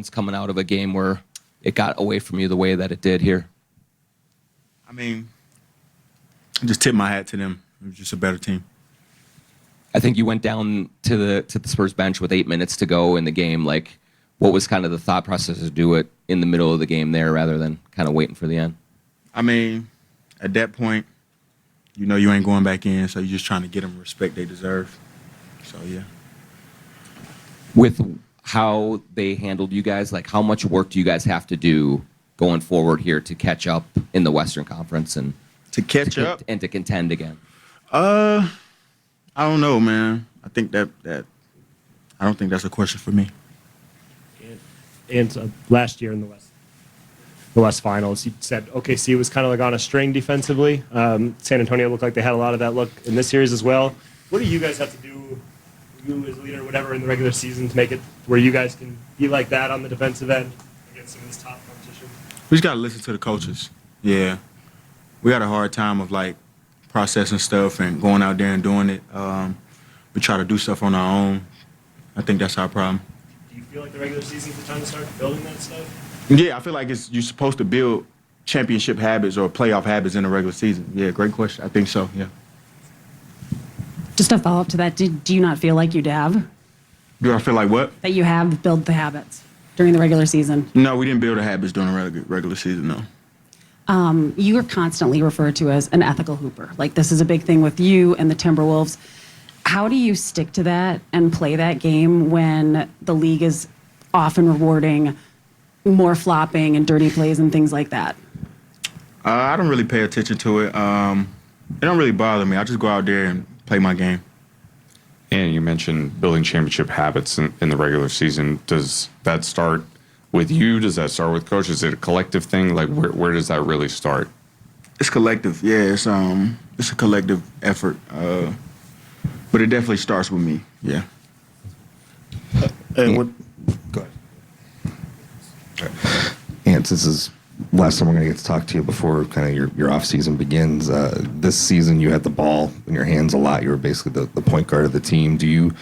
coming out of a game where it got away from you the way that it did here? I mean, I just tip my hat to them. It was just a better team. I think you went down to the Spurs bench with 8 minutes to go in the game. Like, what was kind of the thought process to do it in the middle of the game there rather than kind of waiting for the end? I mean, at that point, you know you ain't going back in, so you're just trying to get them the respect they deserve. So, yeah. With how they handled you guys, like how much work do you guys have to do going forward here to catch up in the Western Conference and to catch up and to contend again? I don't know, man. I think that I don't think that's a question for me. And last year in the West Finals, you said OKC was kind of like on a string defensively. San Antonio looked like they had a lot of that look in this series as well. What do you guys have to do, you as a leader, whatever, in the regular season to make it where you guys can be like that on the defensive end against some of this top competition? We just got to listen to the coaches. Yeah. We had a hard time of, like, processing stuff and going out there and doing it. We try to do stuff on our own. I think that's our problem. Do you feel like the regular season's the time to start building that stuff? Yeah, I feel like you're supposed to build championship habits or playoff habits in the regular season. Yeah, great question. I think so, yeah. Just a follow-up to that, do you not feel like you'd have? Do I feel like what? That you have built the habits during the regular season? No, we didn't build the habits during the regular season, no. You are constantly referred to as an ethical hooper. Like, this is a big thing with you and the Timberwolves. How do you stick to that and play that game when the league is often rewarding more flopping and dirty plays and things like that? I don't really pay attention to it. It don't really bother me. I just go out there and play my game. And you mentioned building championship habits in the regular season. Does that start with you? Does that start with coach? Is it a collective thing? Like, where does that really start? It's collective. Yeah, it's a collective effort. But it definitely starts with me. Yeah. And what? Go ahead. Ants, this is last time we're going to get to talk to you before kind of your off season begins. This season, you had the ball in your hands a lot. You were basically the point guard of the team. Do you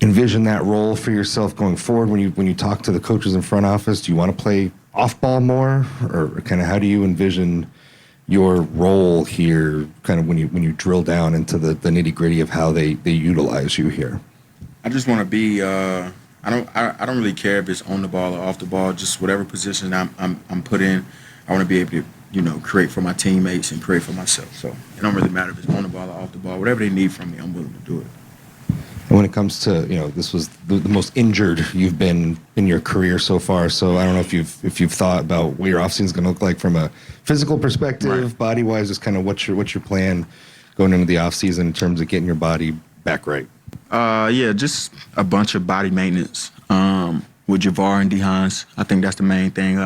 envision that role for yourself going forward when you talk to the coaches in front office? Do you want to play off ball more, or kind of how do you envision your role here, kind of when you drill down into the nitty gritty of how they utilize you here? I just want to be. I don't really care if it's on the ball or off the ball. Just whatever position I'm put in, I want to be able to create for my teammates and create for myself. So it don't really matter if it's on the ball or off the ball. Whatever they need from me, I'm willing to do it. And when it comes to, this was the most injured you've been in your career so far. So I don't know if you've thought about what your offseason is going to look like from a physical perspective, right, body wise. Just kind of what's your plan going into the offseason in terms of getting your body back right? Yeah, just a bunch of body maintenance with Javar and Dehans. I think that's the main thing.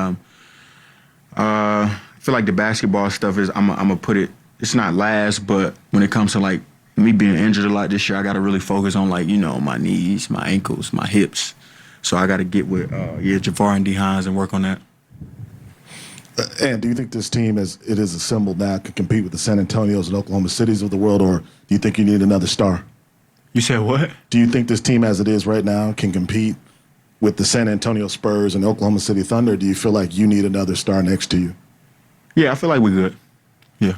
I feel like the basketball stuff is I'm gonna put it. It's not last, but when it comes to like me being injured a lot this year, I got to really focus on my knees, my ankles, my hips. So I got to get with Javar and Dehans and work on that. And do you think this team, as it is assembled now, can compete with the San Antonios and Oklahoma Cities of the world, or do you think you need another star? You said what? Do you think this team, as it is right now, can compete with the San Antonio Spurs and the Oklahoma City Thunder? Or do you feel like you need another star next to you? Yeah, I feel like we're good. Yeah.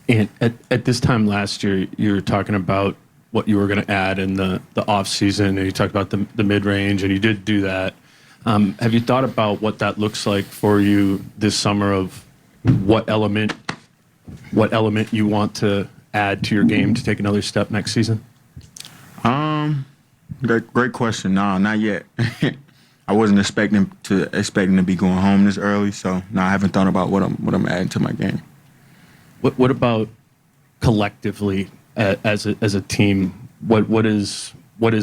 And at this time last year, you were talking about what you were going to add in the off season, and you talked about the mid range, and you did do that. Have you thought about what that looks like for you this summer? Of what element you want to add to your game to take another step next season? Great question. No, not yet. I wasn't expecting to be going home this early, so no, I haven't thought about what I'm adding to my game. What about collectively as a team? What is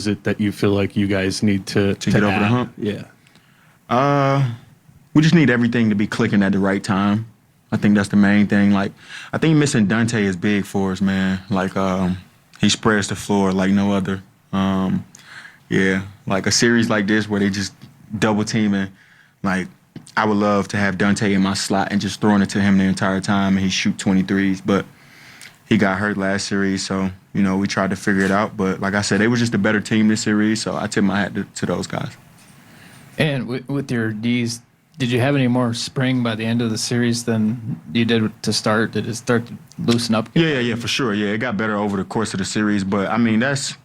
it that you feel like you guys need to get over add? the hump? Yeah. We just need everything to be clicking at the right time. I think that's the main thing. Like, I think missing Dante is big for us, man. Like, he spreads the floor like no other. Yeah, like a series like this where they just double teaming, like, I would love to have Dante in my slot and just throwing it to him the entire time and he shoot 23s, but he got hurt last series, so, we tried to figure it out. But like I said, they were just a better team this series, so I tip my hat to those guys. And with your knees, did you have any more spring by the end of the series than you did to start? Did it start to loosen up? Yeah, for sure. Yeah, it got better over the course of the series, but I mean that's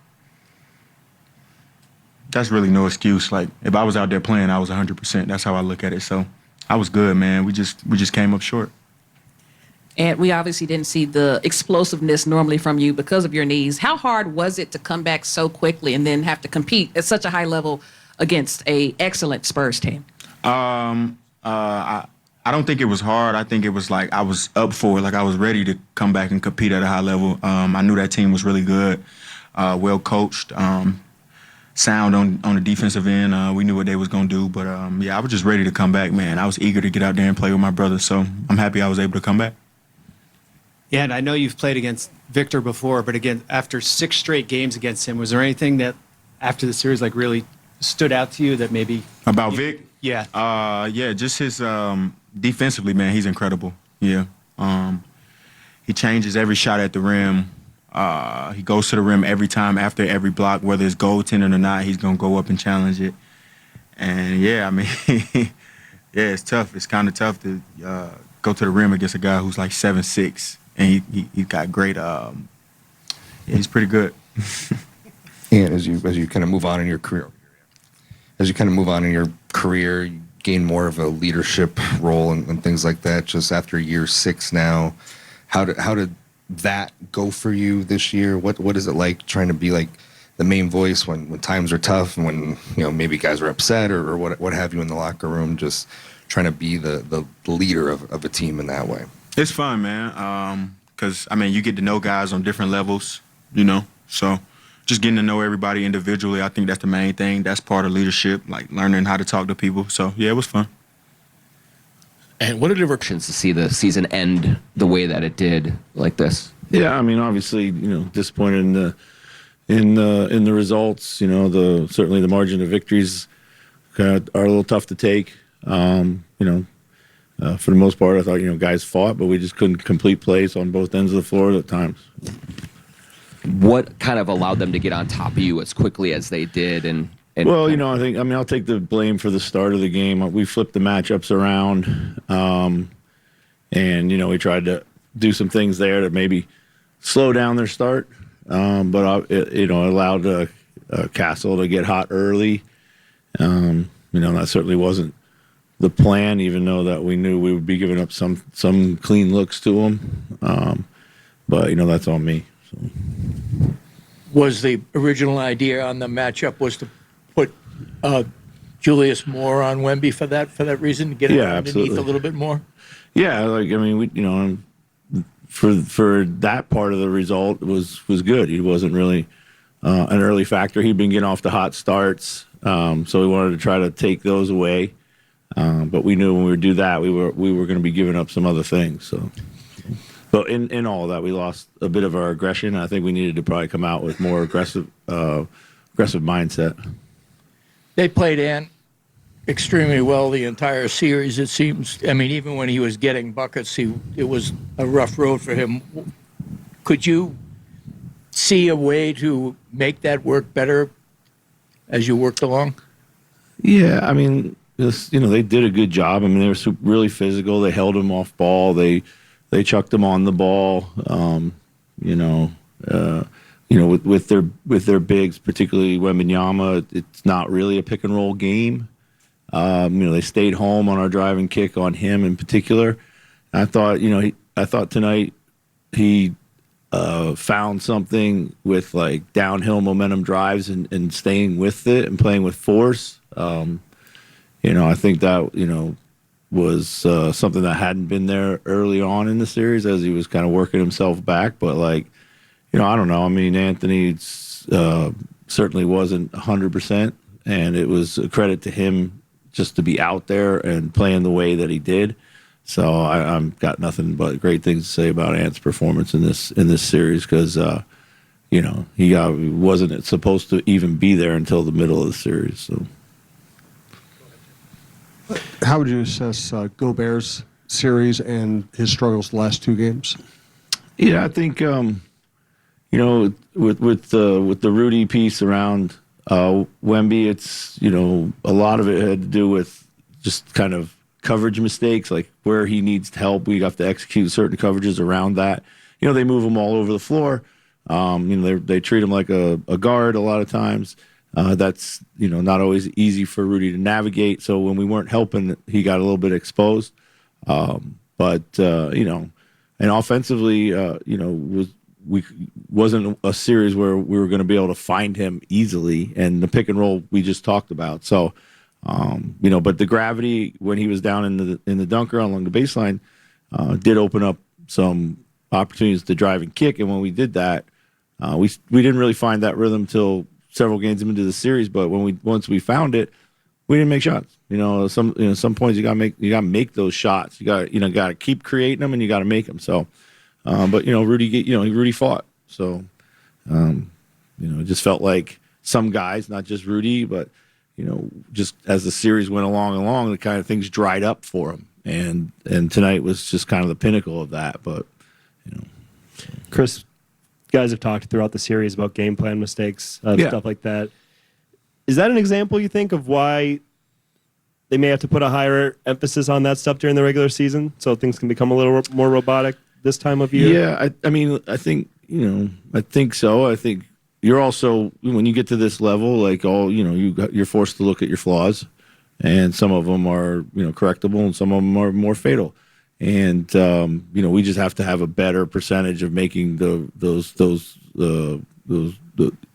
really no excuse. Like if I was out there playing, I was 100%. That's how I look at it. So I was good, man. We just came up short. And we obviously didn't see the explosiveness normally from you because of your knees. How hard was it to come back so quickly and then have to compete at such a high level against a excellent Spurs team? I don't think it was hard. I think it was like I was up for it. Like I was ready to come back and compete at a high level. I knew that team was really good, well coached, sound on the defensive end. We knew what they was gonna do. But yeah, I was just ready to come back, man. I was eager to get out there and play with my brother. So I'm happy I was able to come back. Yeah, and I know you've played against Victor before, but again, after 6 straight games against him, was there anything that after the series like really stood out to you that maybe About Vic? Yeah. Yeah, just his defensively, man, he's incredible. Yeah. He changes every shot at the rim. He goes to the rim every time after every block, whether it's goaltending or not, he's gonna go up and challenge it. And yeah, I mean yeah, it's tough. It's kind of tough to go to the rim against a guy who's like 7'6", and he got great. Yeah, he's pretty good. And as you kind of move on in your career, you gain more of a leadership role and things like that. Just after year 6 now, how did that go for you this year? What is it like trying to be like the main voice when times are tough and when maybe guys are upset or what have you in the locker room? Just trying to be the leader of a team in that way. It's fun, man. Because I mean, you get to know guys on different levels, So just getting to know everybody individually, I think that's the main thing. That's part of leadership, like learning how to talk to people. So yeah, it was fun. And what are the reactions to see the season end the way that it did, like this? Yeah, I mean, obviously, disappointed in the results. Certainly the margin of victories kind of are a little tough to take. For the most part, I thought guys fought, but we just couldn't complete plays on both ends of the floor at times. What kind of allowed them to get on top of you as quickly as they did? And well, I'll take the blame for the start of the game. We flipped the matchups around, and we tried to do some things there to maybe slow down their start, but it allowed Castle to get hot early. That certainly wasn't the plan, even though that we knew we would be giving up some clean looks to them. But that's on me. So. Was the original idea on the matchup was to put Julius Moore on Wemby for that reason, to get it underneath absolutely. a little bit more? Yeah, for that part of the result was good. He wasn't really an early factor. He'd been getting off the hot starts, so we wanted to try to take those away. But we knew when we would do that, we were going to be giving up some other things. So, but in all of that, we lost a bit of our aggression. I think we needed to probably come out with more aggressive mindset. They played Ant extremely well the entire series, it seems. I mean, even when he was getting buckets, it was a rough road for him. Could you see a way to make that work better as you worked along? Yeah, I mean, they did a good job. I mean, they were really physical. They held him off ball. They chucked him on the ball. With their bigs, particularly Wembanyama, it's not really a pick and roll game. They stayed home on our drive and kick on him in particular. I thought tonight he found something with like downhill momentum drives and staying with it and playing with force. I think that was something that hadn't been there early on in the series as he was kind of working himself back. But I don't know. I mean, Anthony certainly wasn't 100%, and it was a credit to him just to be out there and playing the way that he did. So I've got nothing but great things to say about Ant's performance in this series because he wasn't supposed to even be there until the middle of the series. So. How would you assess Gobert's series and his struggles the last 2 games? Yeah, I think with the Rudy piece around Wemby, it's, a lot of it had to do with just kind of coverage mistakes, like where he needs help. We have to execute certain coverages around that. They move him all over the floor. They treat him like a guard a lot of times. That's, not always easy for Rudy to navigate. So when we weren't helping, he got a little bit exposed. And offensively, wasn't a series where we were going to be able to find him easily, and the pick and roll we just talked about. So, but the gravity when he was down in the dunker along the baseline did open up some opportunities to drive and kick. And when we did that, we didn't really find that rhythm till several games into the series. But once we found it, we didn't make shots. Some points you gotta make those shots. You gotta keep creating them, and you gotta make them. So. But Rudy fought, so it just felt like some guys, not just Rudy, but just as the series went along, the kind of things dried up for him, and tonight was just kind of the pinnacle of that. But Chris, guys have talked throughout the series about game plan mistakes, stuff like that. Is that an example, you think, of why they may have to put a higher emphasis on that stuff during the regular season, so things can become a little more robotic this time of year? Yeah, I think so. I think you're also, when you get to this level, like you're forced to look at your flaws, and some of them are correctable, and some of them are more fatal. And we just have to have a better percentage of making those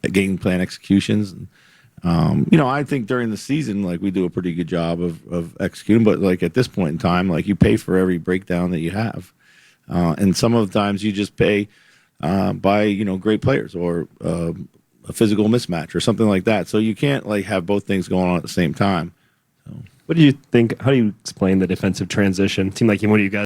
game plan executions. I think during the season, like, we do a pretty good job of executing, but like at this point in time, like, you pay for every breakdown that you have. And some of the times you just pay by great players or a physical mismatch or something like that. So you can't have both things going on at the same time. So. What do you think? How do you explain the defensive transition? It seemed like one of you guys